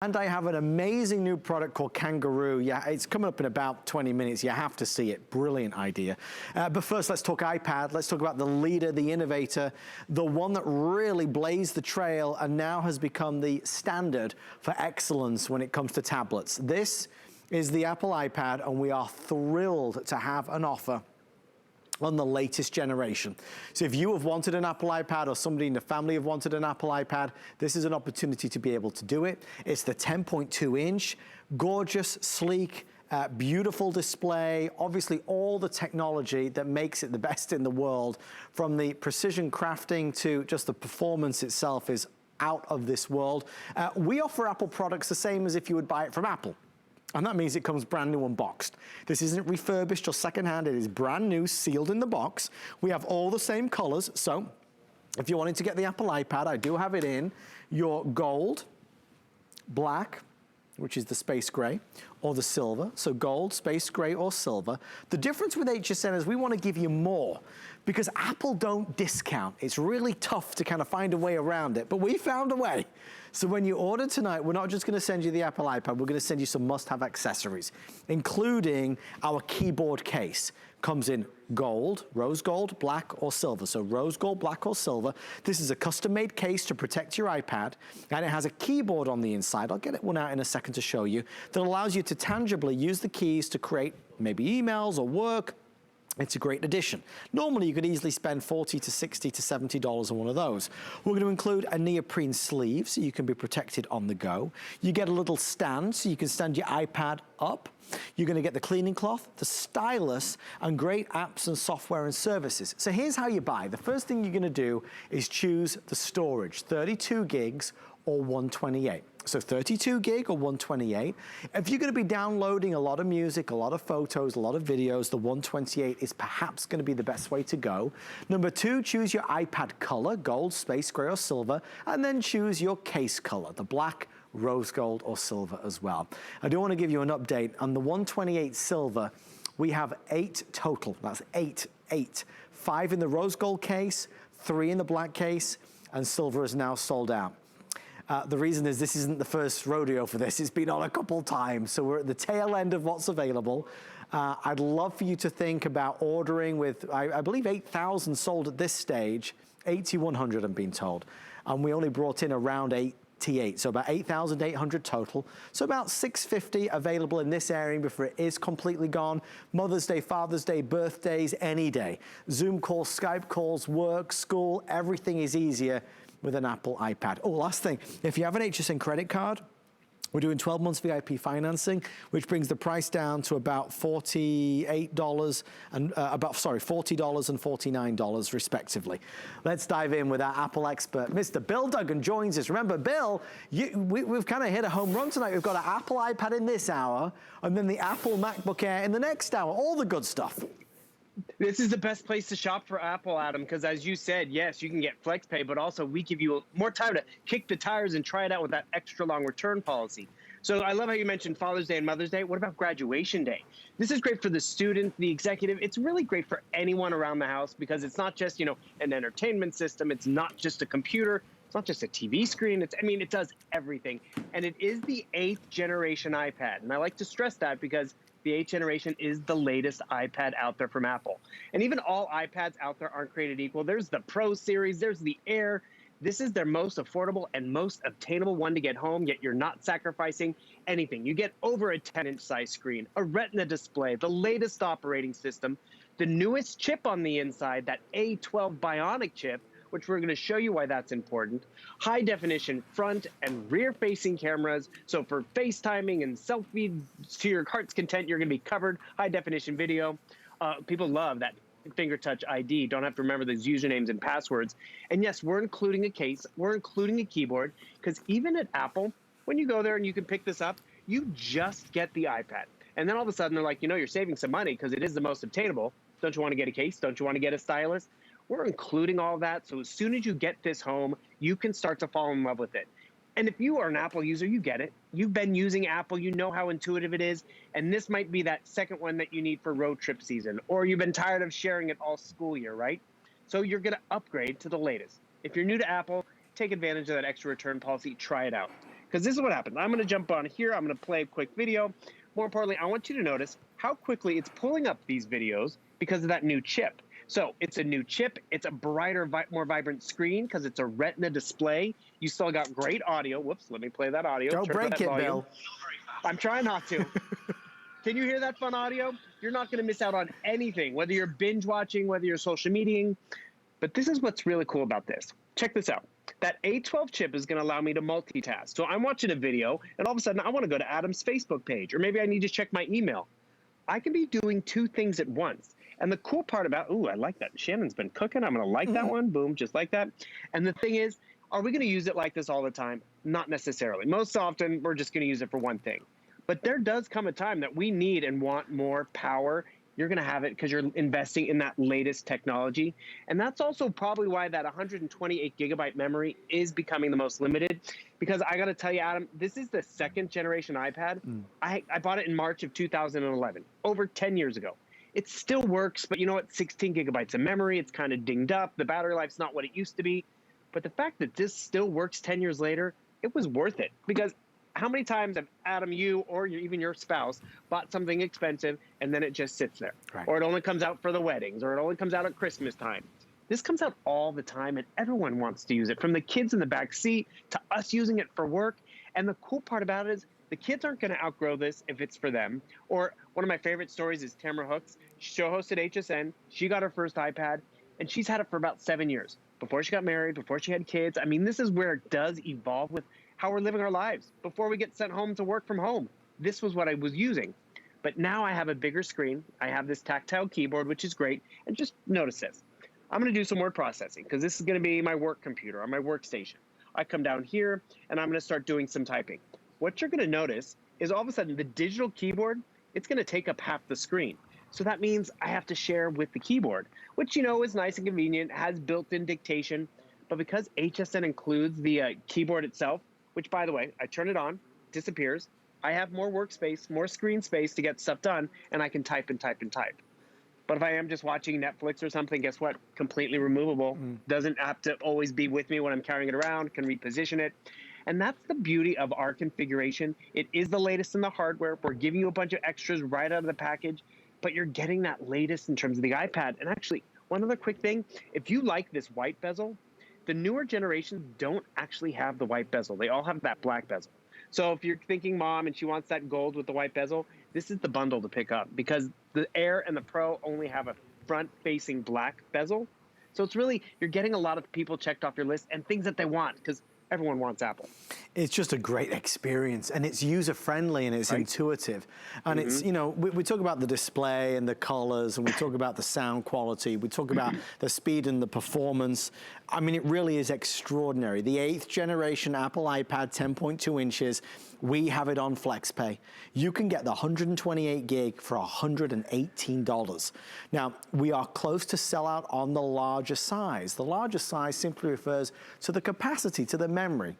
And I have an amazing new product called Kangaroo. Yeah, it's coming up in about 20 minutes. You have to see it. Brilliant idea. But first, let's talk iPad. Let's talk about the leader, the innovator, the one that really blazed the trail and now has become the standard for excellence when it comes to tablets. This is the Apple iPad, and we are thrilled to have an offer on the latest generation. So if you have wanted an Apple iPad or somebody in the family have wanted an Apple iPad, this is an opportunity to be able to do it. It's the 10.2 inch, gorgeous, sleek, beautiful display, obviously all the technology that makes it the best in the world, from the precision crafting to just the performance itself is out of this world. We offer Apple products the same as if you would buy it from Apple. And that means it comes brand new unboxed. This isn't refurbished or secondhand, it is brand new, sealed in the box. We have all the same colors, so if you're wanting to get the Apple iPad, I do have it in your gold, black, which is the space gray, or the silver. So gold, space gray, or silver. The difference with HSN is we want to give you more, because Apple don't discount. It's really tough to kind of find a way around it, but we found a way. So when you order tonight, we're not just gonna send you the Apple iPad, we're gonna send you some must-have accessories, including our keyboard case. Comes in gold, rose gold, black, or silver. So rose gold, black, or silver. This is a custom-made case to protect your iPad, and it has a keyboard on the inside. I'll get one out in a second to show you, that allows you to tangibly use the keys to create maybe emails or work. It's a great addition. Normally, you could easily spend $40 to $60 to $70 on one of those. We're going to include a neoprene sleeve, so you can be protected on the go. You get a little stand, so you can stand your iPad up. You're going to get the cleaning cloth, the stylus, and great apps and software and services. So here's how you buy. The first thing you're going to do is choose the storage, 32 gigs or 128. So 32 gig or 128. If you're gonna be downloading a lot of music, a lot of photos, a lot of videos, the 128 is perhaps gonna be the best way to go. Number two, choose your iPad color, gold, space gray, or silver, and then choose your case color, the black, rose gold, or silver as well. I do wanna give you an update. On the 128 silver, we have 8 total, that's 8. 5 in the rose gold case, 3 in the black case, and silver is now sold out. The reason is this isn't the first rodeo for this. It's been on a couple times, so we're at the tail end of what's available. I'd love for you to think about ordering with, I believe 8,000 sold at this stage, 8,100 I'm being told. And we only brought in around 88, so about 8,800 total. So about 650 available in this area before it is completely gone. Mother's Day, Father's Day, birthdays, any day. Zoom calls, Skype calls, work, school, everything is easier with an Apple iPad. Oh, last thing, if you have an HSN credit card, we're doing 12 months VIP financing, which brings the price down to about $48 and $40 and $49 respectively. Let's dive in with our Apple expert, Mr. Bill Duggan joins us. Remember, Bill, we've kind of hit a home run tonight. We've got an Apple iPad in this hour, and then the Apple MacBook Air in the next hour. All the good stuff. This is the best place to shop for Apple, Adam, because as you said, yes, you can get FlexPay, but also we give you more time to kick the tires and try it out with that extra long return policy. So I love how you mentioned Father's Day and Mother's Day. What about graduation day? This is great for the student, the executive. It's really great for anyone around the house because it's not just, an entertainment system. It's not just a computer. It's not just a TV screen. It does everything. And it is the 8th generation iPad. And I like to stress that because the 8th generation is the latest iPad out there from Apple. And even all iPads out there aren't created equal. There's the Pro series, there's the Air. This is their most affordable and most obtainable one to get home, yet you're not sacrificing anything. You get over a 10-inch size screen, a Retina display, the latest operating system, the newest chip on the inside, that A12 Bionic chip, which we're going to show you why that's important. High definition front and rear facing cameras. So for FaceTiming and selfie to your heart's content, you're going to be covered. High definition video. People love that finger touch ID. Don't have to remember those usernames and passwords. And yes, we're including a case. We're including a keyboard because even at Apple, when you go there and you can pick this up, you just get the iPad. And then all of a sudden they're like, you're saving some money because it is the most obtainable. Don't you want to get a case? Don't you want to get a stylus? We're including all that, so as soon as you get this home, you can start to fall in love with it. And if you are an Apple user, you get it. You've been using Apple, you know how intuitive it is, and this might be that second one that you need for road trip season, or you've been tired of sharing it all school year, right? So you're gonna upgrade to the latest. If you're new to Apple, take advantage of that extra return policy, try it out. Because this is what happens. I'm going to jump on here. I'm going to play a quick video. More importantly, I want you to notice how quickly it's pulling up these videos because of that new chip. So it's a new chip. It's a brighter, more vibrant screen because it's a retina display. You still got great audio. Whoops, let me play that audio. Don't break it, volume. Bill. I'm trying not to. Can you hear that fun audio? You're not going to miss out on anything, whether you're binge watching, whether you're social mediaing. But this is what's really cool about this. Check this out. That A12 chip is going to allow me to multitask. So I'm watching a video, and all of a sudden I want to go to Adam's Facebook page, or maybe I need to check my email. I can be doing two things at once. And the cool part about, ooh, I like that. Shannon's been cooking. I'm going to like that one. Boom, just like that. And the thing is, are we going to use it like this all the time? Not necessarily. Most often, we're just going to use it for one thing. But there does come a time that we need and want more power. You're going to have it because you're investing in that latest technology. And that's also probably why that 128 gigabyte memory is becoming the most limited. Because I got to tell you, Adam, this is the second generation iPad. I bought it in March of 2011, over 10 years ago. It still works, but you know what? 16 gigabytes of memory. It's kind of dinged up. The battery life's not what it used to be. But the fact that this still works 10 years later, it was worth it. Because how many times have Adam, you, or even your spouse bought something expensive and then it just sits there? Right. Or it only comes out for the weddings, or it only comes out at Christmas time. This comes out all the time, and everyone wants to use it, from the kids in the back seat to us using it for work. And the cool part about it is the kids aren't going to outgrow this if it's for them. Or one of my favorite stories is Tamara Hooks. She show hosted HSN. She got her first iPad, and she's had it for about 7 years. Before she got married, before she had kids. I mean, this is where it does evolve with how we're living our lives. Before we get sent home to work from home, this was what I was using. But now I have a bigger screen. I have this tactile keyboard, which is great. And just notice this. I'm going to do some word processing because this is going to be my work computer on my workstation. I come down here, and I'm going to start doing some typing. What you're going to notice is all of a sudden the digital keyboard, it's going to take up half the screen. So that means I have to share with the keyboard, which, you know, is nice and convenient, has built-in dictation. But because HSN includes the keyboard itself, which, by the way, I turn it on, disappears, I have more workspace, more screen space to get stuff done, and I can type and type and type. But if I am just watching Netflix or something, guess what? Completely removable. Doesn't have to always be with me when I'm carrying it around, can reposition it. And that's the beauty of our configuration. It is the latest in the hardware. We're giving you a bunch of extras right out of the package, but you're getting that latest in terms of the iPad. And actually, one other quick thing, if you like this white bezel, the newer generations don't actually have the white bezel. They all have that black bezel. So if you're thinking mom and she wants that gold with the white bezel, this is the bundle to pick up because the Air and the Pro only have a front-facing black bezel. So it's really, you're getting a lot of people checked off your list and things that they want because everyone wants Apple. It's just a great experience, and it's user-friendly, and it's intuitive. And it's, you know, we talk about the display and the colors, and we talk about the sound quality, we talk about the speed and the performance. I mean, it really is extraordinary. The 8th generation Apple iPad, 10.2 inches, we have it on FlexPay. You can get the 128 gig for $118. Now, we are close to sellout on the larger size. The larger size simply refers to the capacity, to the memory.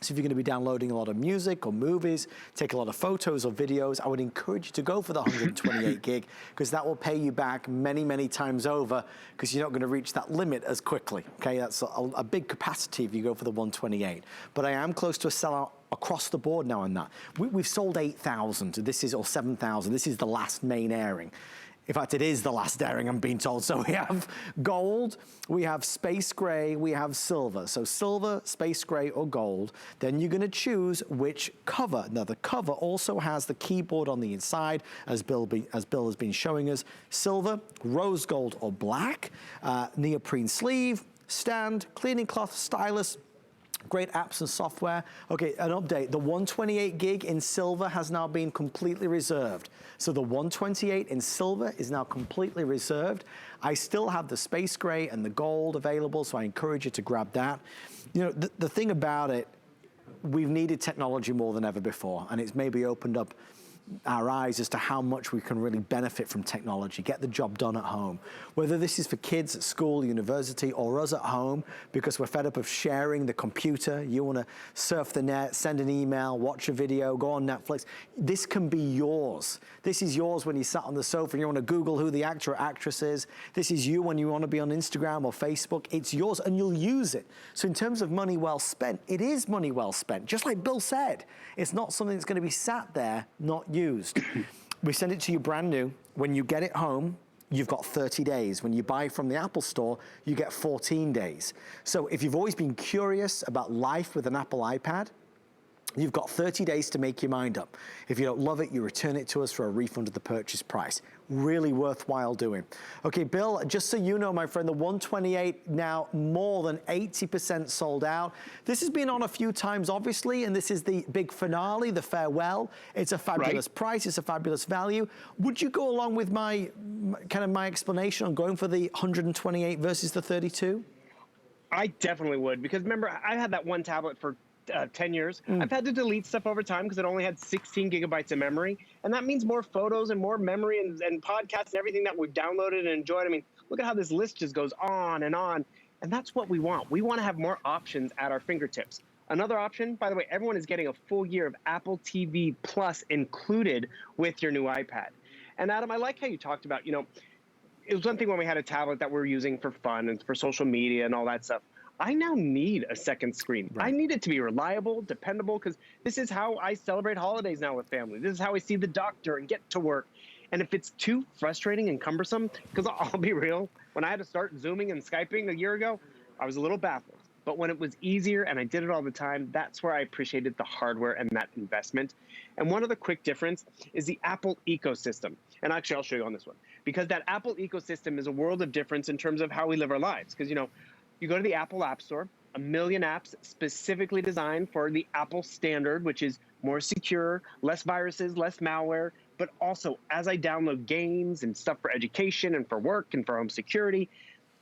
So if you're going to be downloading a lot of music or movies, take a lot of photos or videos, I would encourage you to go for the 128 gig because that will pay you back many, many times over because you're not going to reach that limit as quickly. Okay, that's a big capacity if you go for the 128. But I am close to a sellout across the board now on that. We've sold 8,000. This is, or 7,000. This is the last main airing. In fact, it is the last airing, I'm being told. So we have gold, we have space gray, we have silver. So silver, space gray, or gold. Then you're gonna choose which cover. Now the cover also has the keyboard on the inside, as Bill has been showing us. Silver, rose gold, or black. Neoprene sleeve, stand, cleaning cloth, stylus. Great apps and software. Okay, an update. The 128 gig in silver has now been completely reserved. So the 128 in silver is now completely reserved. I still have the space gray and the gold available, so I encourage you to grab that. You know, the thing about it, we've needed technology more than ever before, and it's maybe opened up our eyes as to how much we can really benefit from technology, get the job done at home. Whether this is for kids at school, university, or us at home, because we're fed up of sharing the computer, you wanna surf the net, send an email, watch a video, go on Netflix, this can be yours. This is yours when you sat on the sofa and you wanna Google who the actor or actress is. This is you when you wanna be on Instagram or Facebook. It's yours and you'll use it. So in terms of money well spent, it is money well spent. Just like Bill said, it's not something that's gonna be sat there, not used. We send it to you brand new. When you get it home, you've got 30 days. When you buy from the Apple Store, you get 14 days. So if you've always been curious about life with an Apple iPad, you've got 30 days to make your mind up. If you don't love it, you return it to us for a refund of the purchase price. Really worthwhile doing. Okay, Bill, just so you know, my friend, the 128 now more than 80% sold out. This has been on a few times, obviously, and this is the big finale, the farewell. It's a fabulous price, it's a fabulous value. Would you go along with my explanation on going for the 128 versus the 32? I definitely would, because remember, I had that one tablet for 10 years. I've had to delete stuff over time because it only had 16 gigabytes of memory. And that means more photos and more memory and podcasts and everything that we've downloaded and enjoyed. I mean, look at how this list just goes on. And that's what we want. We want to have more options at our fingertips. Another option, by the way, everyone is getting a full year of Apple TV Plus included with your new iPad. And Adam, I like how you talked about, you know, it was one thing when we had a tablet that we were using for fun and for social media and all that stuff. I now need a second screen. I need it to be reliable, dependable, because this is how I celebrate holidays now with family. This is how I see the doctor and get to work. And if it's too frustrating and cumbersome, because I'll be real, when I had to start Zooming and Skyping a year ago, I was a little baffled. But when it was easier and I did it all the time, that's where I appreciated the hardware and that investment. And one other quick difference is the Apple ecosystem. And actually, I'll show you on this one. Because that Apple ecosystem is a world of difference in terms of how we live our lives. Because, you know, you go to the Apple App Store, a million apps specifically designed for the Apple standard, which is more secure, less viruses, less malware. But also, as I download games and stuff for education and for work and for home security,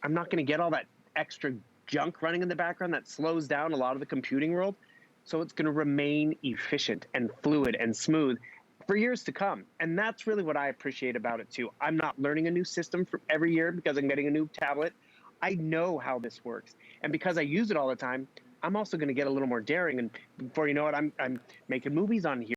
I'm not going to get all that extra junk running in the background that slows down a lot of the computing world. So it's going to remain efficient and fluid and smooth for years to come. And that's really what I appreciate about it, too. I'm not learning a new system for every year because I'm getting a new tablet. I know how this works. And because I use it all the time, I'm also going to get a little more daring. And before you know it, I'm making movies on here.